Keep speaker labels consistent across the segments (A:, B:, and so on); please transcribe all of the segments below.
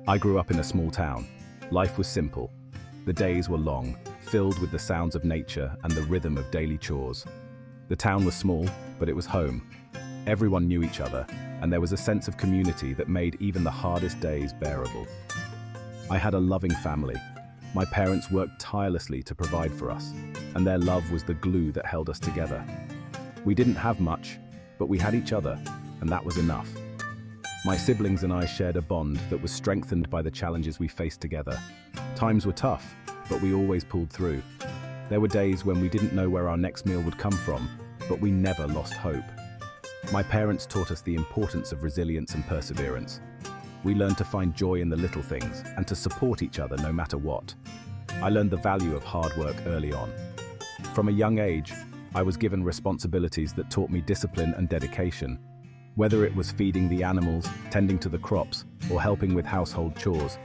A: I grew up in a small town. Life was simple. The days were long, filled with the sounds of nature and the rhythm of daily chores. The town was small, but it was home. Everyone knew each other, and there was a sense of community that made even the hardest days bearable. I had a loving family. My parents worked tirelessly to provide for us, and their love was the glue that held us together. We didn't have much, but we had each other, and that was enough. My siblings and I shared a bond that was strengthened by the challenges we faced together. Times were tough, but we always pulled through. There were days when we didn't know where our next meal would come from, but we never lost hope. My parents taught us the importance of resilience and perseverance. We learned to find joy in the little things and to support each other no matter what. I learned the value of hard work early on. From a young age, I was given responsibilities that taught me discipline and dedication. Whether it was feeding the animals, tending to the crops, or helping with household chores,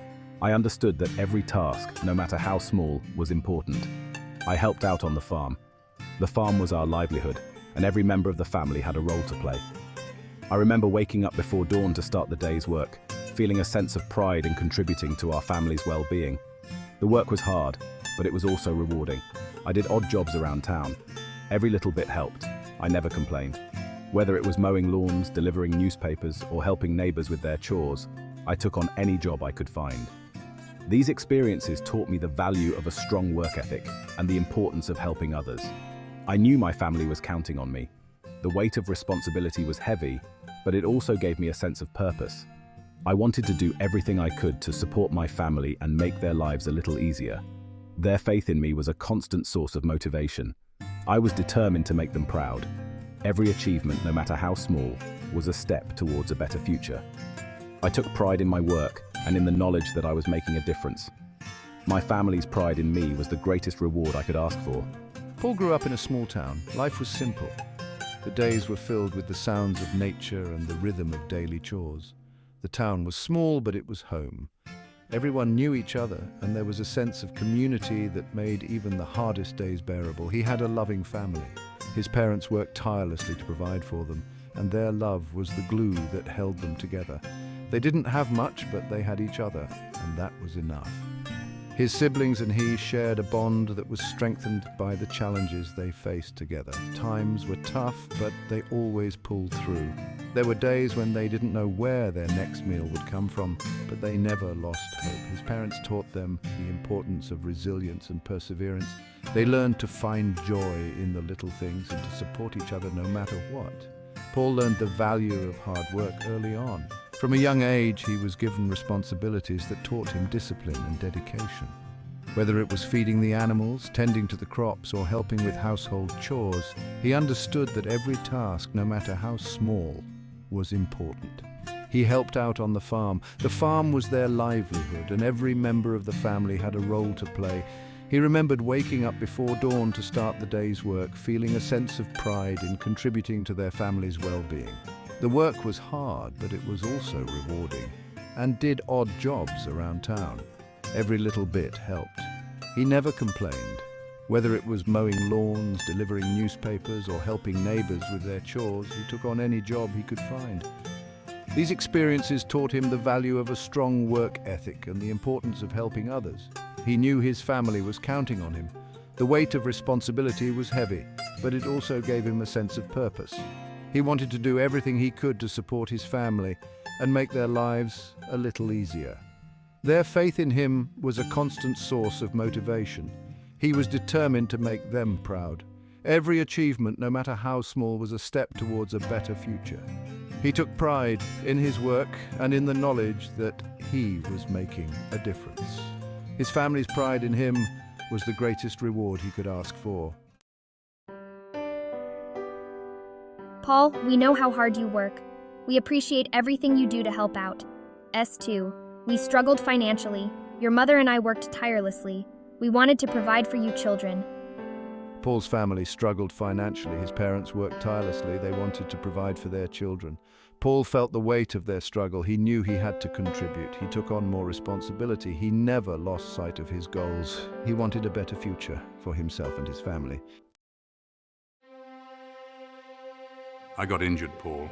A: I understood that every task, no matter how small, was important. I helped out on the farm. The farm was our livelihood, and every member of the family had a role to play. I remember waking up before dawn to start the day's work, feeling a sense of pride in contributing to our family's well-being. The work was hard, but it was also rewarding. I did odd jobs around town. Every little bit helped. I never complained. Whether it was mowing lawns, delivering newspapers, or helping neighbors with their chores, I took on any job I could find. These experiences taught me the value of a strong work ethic and the importance of helping others. I knew my family was counting on me. The weight of responsibility was heavy, but it also gave me a sense of purpose. I wanted to do everything I could to support my family and make their lives a little easier. Their faith in me was a constant source of motivation. I was determined to make them proud. Every achievement, no matter how small, was a step towards a better future. I took pride in my work and in the knowledge that I was making a difference. My family's pride in me was the greatest reward I could ask for.
B: Paul grew up in a small town. Life was simple. The days were filled with the sounds of nature and the rhythm of daily chores. The town was small, but it was home. Everyone knew each other, and there was a sense of community that made even the hardest days bearable. He had a loving family. His parents worked tirelessly to provide for them, and their love was the glue that held them together. They didn't have much, but they had each other, and that was enough. His siblings and he shared a bond that was strengthened by the challenges they faced together. Times were tough, but they always pulled through. There were days when they didn't know where their next meal would come from, but they never lost hope. His parents taught them the importance of resilience and perseverance. They learned to find joy in the little things and to support each other no matter what. Paul learned the value of hard work early on. From a young age, he was given responsibilities that taught him discipline and dedication. Whether it was feeding the animals, tending to the crops, or helping with household chores, he understood that every task, no matter how small, was important. He helped out on the farm. The farm was their livelihood, and every member of the family had a role to play. He remembered waking up before dawn to start the day's work, feeling a sense of pride in contributing to their family's well-being. The work was hard, but it was also rewarding, and did odd jobs around town. Every little bit helped. He never complained. Whether it was mowing lawns, delivering newspapers, or helping neighbors with their chores, he took on any job he could find. These experiences taught him the value of a strong work ethic and the importance of helping others. He knew his family was counting on him. The weight of responsibility was heavy, but it also gave him a sense of purpose. He wanted to do everything he could to support his family and make their lives a little easier. Their faith in him was a constant source of motivation. He was determined to make them proud. Every achievement, no matter how small, was a step towards a better future. He took pride in his work and in the knowledge that he was making a difference. His family's pride in him was the greatest reward he could ask for.
C: Paul, we know how hard you work. We appreciate everything you do to help out. S2. We struggled financially. Your mother and I worked tirelessly. We wanted to provide for you children.
B: Paul's family struggled financially. His parents worked tirelessly. They wanted to provide for their children. Paul felt the weight of their struggle. He knew he had to contribute. He took on more responsibility. He never lost sight of his goals. He wanted a better future for himself and his family.
D: I got injured, Paul.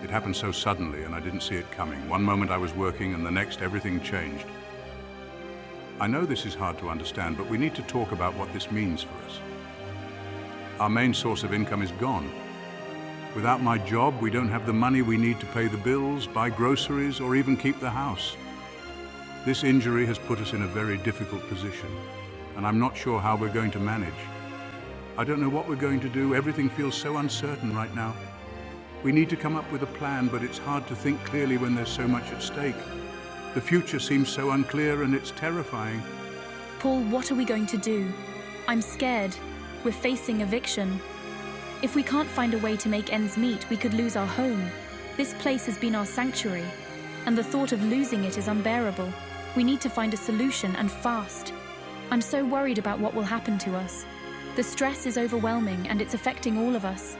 D: It happened so suddenly and I didn't see it coming. One moment I was working and the next everything changed. I know this is hard to understand, but we need to talk about what this means for us. Our main source of income is gone. Without my job, we don't have the money we need to pay the bills, buy groceries, or even keep the house. This injury has put us in a very difficult position, and I'm not sure how we're going to manage. I don't know what we're going to do. Everything feels so uncertain right now. We need to come up with a plan, but it's hard to think clearly when there's so much at stake. The future seems so unclear and it's terrifying.
E: Paul, what are we going to do? I'm scared. We're facing eviction. If we can't find a way to make ends meet, we could lose our home. This place has been our sanctuary, and the thought of losing it is unbearable. We need to find a solution, and fast. I'm so worried about what will happen to us. The stress is overwhelming, and it's affecting all of us.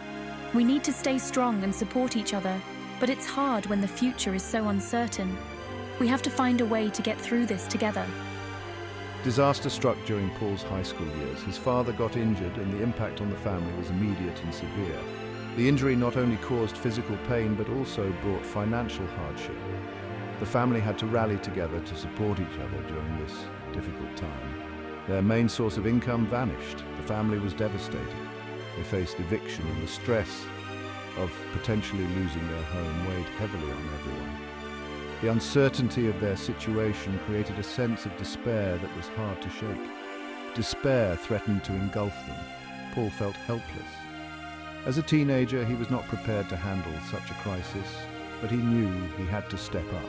E: We need to stay strong and support each other, but it's hard when the future is so uncertain. We have to find a way to get through this together.
B: Disaster struck during Paul's high school years. His father got injured and the impact on the family was immediate and severe. The injury not only caused physical pain but also brought financial hardship. The family had to rally together to support each other during this difficult time. Their main source of income vanished. The family was devastated. They faced eviction and the stress of potentially losing their home weighed heavily on everyone. The uncertainty of their situation created a sense of despair that was hard to shake. Despair threatened to engulf them. Paul felt helpless. As a teenager, he was not prepared to handle such a crisis, but he knew he had to step up.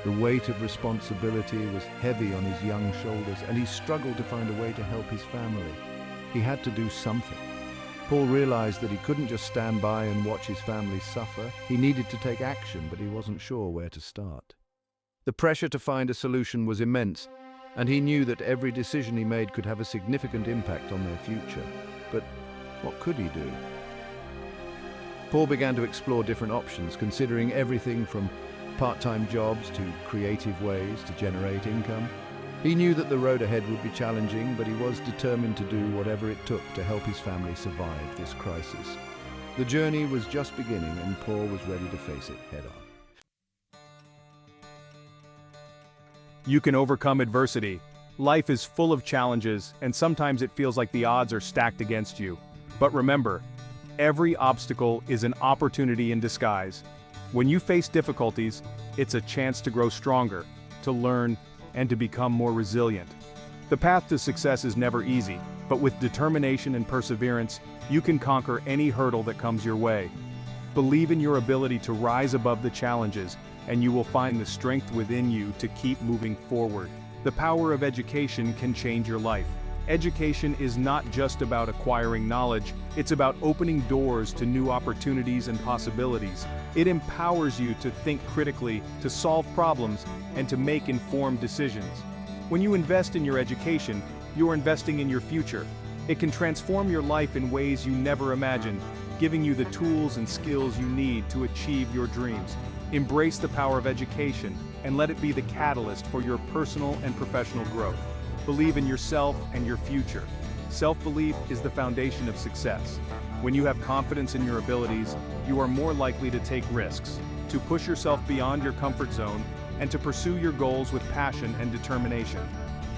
B: The weight of responsibility was heavy on his young shoulders, and he struggled to find a way to help his family. He had to do something. Paul realized that he couldn't just stand by and watch his family suffer. He needed to take action, but he wasn't sure where to start. The pressure to find a solution was immense, and he knew that every decision he made could have a significant impact on their future. But what could he do? Paul began to explore different options, considering everything from part-time jobs to creative ways to generate income. He knew that the road ahead would be challenging, but he was determined to do whatever it took to help his family survive this crisis. The journey was just beginning, and Paul was ready to face it head-on.
F: You can overcome adversity. Life is full of challenges, and sometimes it feels like the odds are stacked against you. But remember, every obstacle is an opportunity in disguise. When you face difficulties, it's a chance to grow stronger, to learn, and to become more resilient. The path to success is never easy, but with determination and perseverance, you can conquer any hurdle that comes your way. Believe in your ability to rise above the challenges, and you will find the strength within you to keep moving forward. The power of education can change your life. Education is not just about acquiring knowledge, it's about opening doors to new opportunities and possibilities. It empowers you to think critically, to solve problems, and to make informed decisions. When you invest in your education, you're investing in your future. It can transform your life in ways you never imagined, giving you the tools and skills you need to achieve your dreams. Embrace the power of education and let it be the catalyst for your personal and professional growth. Believe in yourself and your future. Self-belief is the foundation of success. When you have confidence in your abilities, you are more likely to take risks, to push yourself beyond your comfort zone, and to pursue your goals with passion and determination.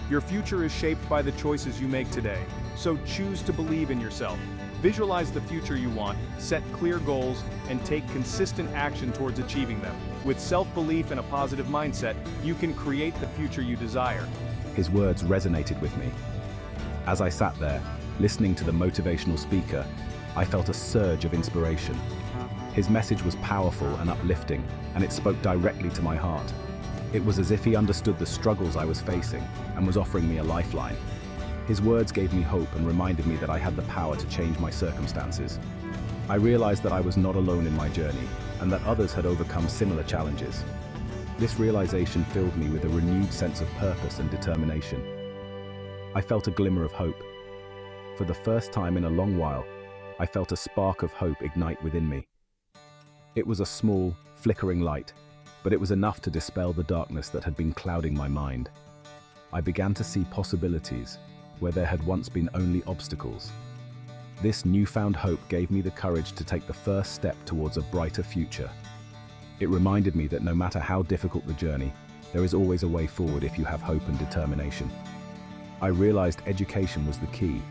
F: Your future is shaped by the choices you make today, so choose to believe in yourself. Visualize the future you want, set clear goals, and take consistent action towards achieving them. With self-belief and a positive mindset, you can create the future you desire.
A: His words resonated with me. As I sat there, listening to the motivational speaker, I felt a surge of inspiration. His message was powerful and uplifting, and it spoke directly to my heart. It was as if he understood the struggles I was facing and was offering me a lifeline. His words gave me hope and reminded me that I had the power to change my circumstances. I realized that I was not alone in my journey, and that others had overcome similar challenges. This realization filled me with a renewed sense of purpose and determination. I felt a glimmer of hope. For the first time in a long while, I felt a spark of hope ignite within me. It was a small, flickering light, but it was enough to dispel the darkness that had been clouding my mind. I began to see possibilities where there had once been only obstacles. This newfound hope gave me the courage to take the first step towards a brighter future. It reminded me that no matter how difficult the journey, there is always a way forward if you have hope and determination. I realized education was the key.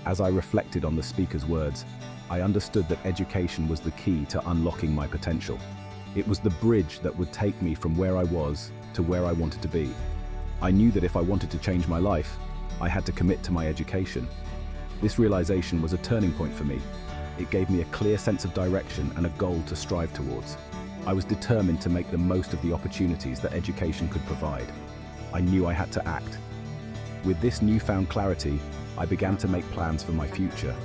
A: As I reflected on the speaker's words, I understood that education was the key to unlocking my potential. It was the bridge that would take me from where I was to where I wanted to be. I knew that if I wanted to change my life, I had to commit to my education. This realization was a turning point for me. It gave me a clear sense of direction and a goal to strive towards. I was determined to make the most of the opportunities that education could provide. I knew I had to act. With this newfound clarity, I began to make plans for my future.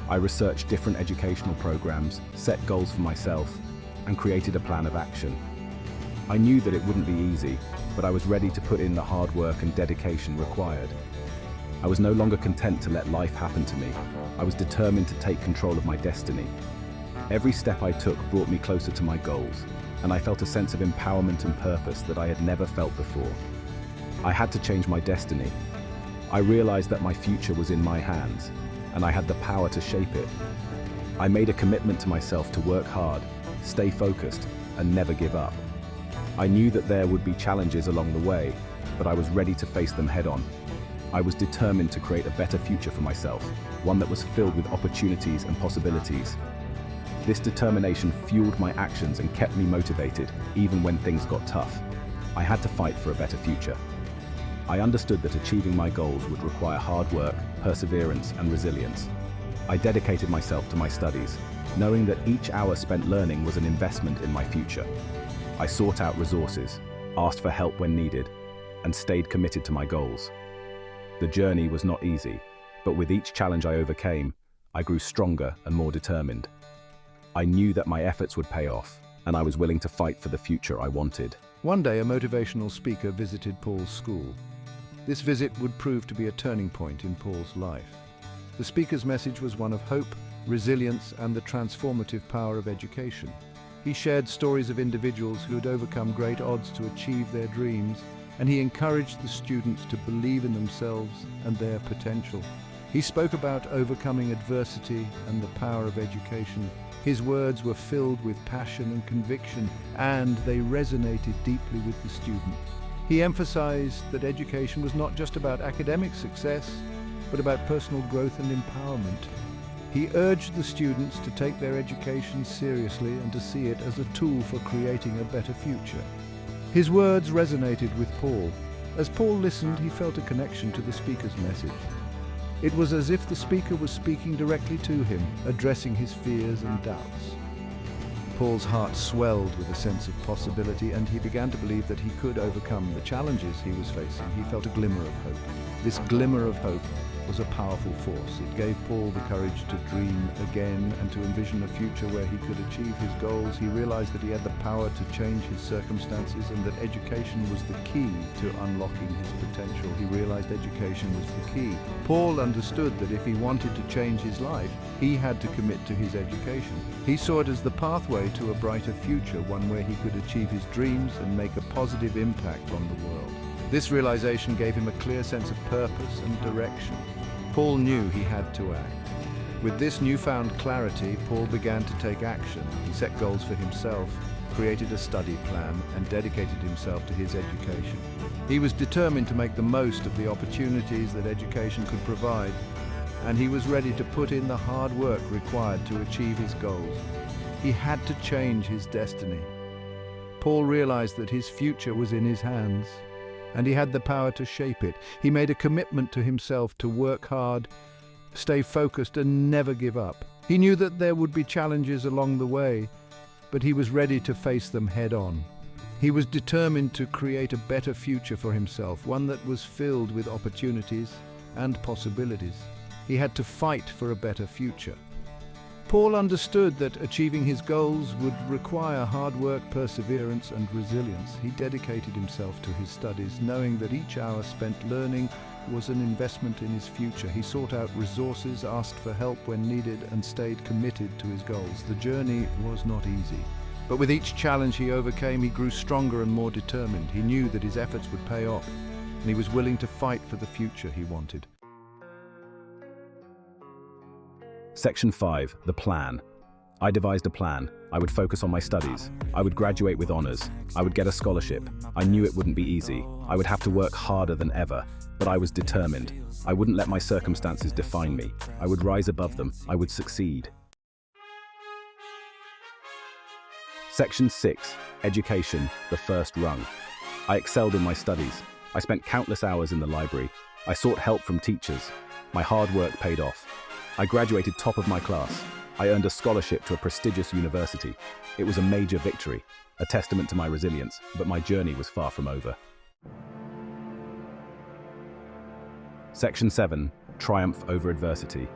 A: I researched different educational programs, set goals for myself, and created a plan of action. I knew that it wouldn't be easy, but I was ready to put in the hard work and dedication required. I was no longer content to let life happen to me. I was determined to take control of my destiny. Every step I took brought me closer to my goals, and I felt a sense of empowerment and purpose that I had never felt before. I had to change my destiny. I realized that my future was in my hands, and I had the power to shape it. I made a commitment to myself to work hard, stay focused, and never give up. I knew that there would be challenges along the way, but I was ready to face them head-on. I was determined to create a better future for myself, one that was filled with opportunities and possibilities. This determination fueled my actions and kept me motivated, even when things got tough. I had to fight for a better future. I understood that achieving my goals would require hard work, perseverance, and resilience. I dedicated myself to my studies, knowing that each hour spent learning was an investment in my future. I sought out resources, asked for help when needed, and stayed committed to my goals. The journey was not easy, but with each challenge I overcame, I grew stronger and more determined. I knew that my efforts would pay off, and I was willing to fight for the future I wanted.
B: One day, a motivational speaker visited Paul's school. This visit would prove to be a turning point in Paul's life. The speaker's message was one of hope, resilience, and the transformative power of education. He shared stories of individuals who had overcome great odds to achieve their dreams, and he encouraged the students to believe in themselves and their potential. He spoke about overcoming adversity and the power of education. His words were filled with passion and conviction, and they resonated deeply with the students. He emphasized that education was not just about academic success, but about personal growth and empowerment. He urged the students to take their education seriously and to see it as a tool for creating a better future. His words resonated with Paul. As Paul listened, he felt a connection to the speaker's message. It was as if the speaker was speaking directly to him, addressing his fears and doubts. Paul's heart swelled with a sense of possibility, and he began to believe that he could overcome the challenges he was facing. He felt a glimmer of hope. This glimmer of hope was a powerful force. It gave Paul the courage to dream again and to envision a future where he could achieve his goals. He realized that he had the power to change his circumstances and that education was the key to unlocking his potential. He realized education was the key. Paul understood that if he wanted to change his life, he had to commit to his education. He saw it as the pathway to a brighter future, one where he could achieve his dreams and make a positive impact on the world. This realization gave him a clear sense of purpose and direction. Paul knew he had to act. With this newfound clarity, Paul began to take action. He set goals for himself, created a study plan, and dedicated himself to his education. He was determined to make the most of the opportunities that education could provide, and he was ready to put in the hard work required to achieve his goals. He had to change his destiny. Paul realized that his future was in his hands, and he had the power to shape it. He made a commitment to himself to work hard, stay focused, and never give up. He knew that there would be challenges along the way, but he was ready to face them head-on. He was determined to create a better future for himself, one that was filled with opportunities and possibilities. He had to fight for a better future. Paul understood that achieving his goals would require hard work, perseverance, and resilience. He dedicated himself to his studies, knowing that each hour spent learning was an investment in his future. He sought out resources, asked for help when needed, and stayed committed to his goals. The journey was not easy, but with each challenge he overcame, he grew stronger and more determined. He knew that his efforts would pay off, and he was willing to fight for the future he wanted.
A: Section 5. The plan. I devised a plan. I would focus on my studies. I would graduate with honors. I would get a scholarship. I knew it wouldn't be easy. I would have to work harder than ever, but I was determined. I wouldn't let my circumstances define me. I would rise above them. I would succeed. Section 6. Education, the first rung. I excelled in my studies. I spent countless hours in the library. I sought help from teachers. My hard work paid off. I graduated top of my class. I earned a scholarship to a prestigious university. It was a major victory, a testament to my resilience, but my journey was far from over. Section 7. Triumph over adversity.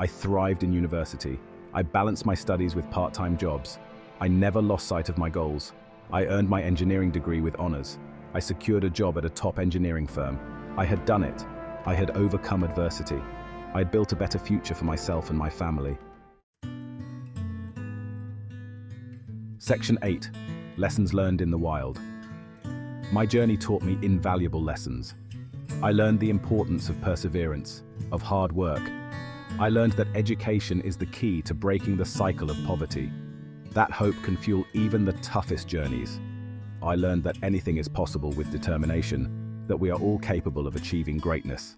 A: I thrived in university. I balanced my studies with part-time jobs. I never lost sight of my goals. I earned my engineering degree with honors. I secured a job at a top engineering firm. I had done it. I had overcome adversity. I had built a better future for myself and my family. Section 8. Lessons learned in the wild. My journey taught me invaluable lessons. I learned the importance of perseverance, of hard work. I learned that education is the key to breaking the cycle of poverty. That hope can fuel even the toughest journeys. I learned that anything is possible with determination, that we are all capable of achieving greatness.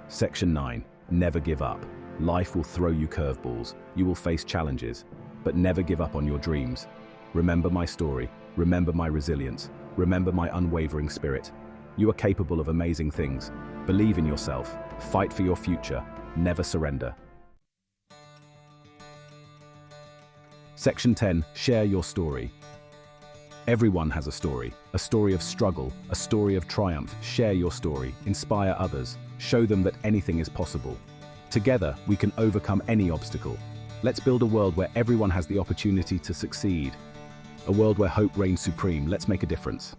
A: Section 9. Never give up. Life will throw you curveballs. You will face challenges, but never give up on your dreams. Remember my story. Remember my resilience. Remember my unwavering spirit. You are capable of amazing things. Believe in yourself. Fight for your future. Never surrender. Section 10. Share your story. Everyone has a story of struggle, a story of triumph. Share your story, inspire others, show them that anything is possible. Together, we can overcome any obstacle. Let's build a world where everyone has the opportunity to succeed. A world where hope reigns supreme. Let's make a difference.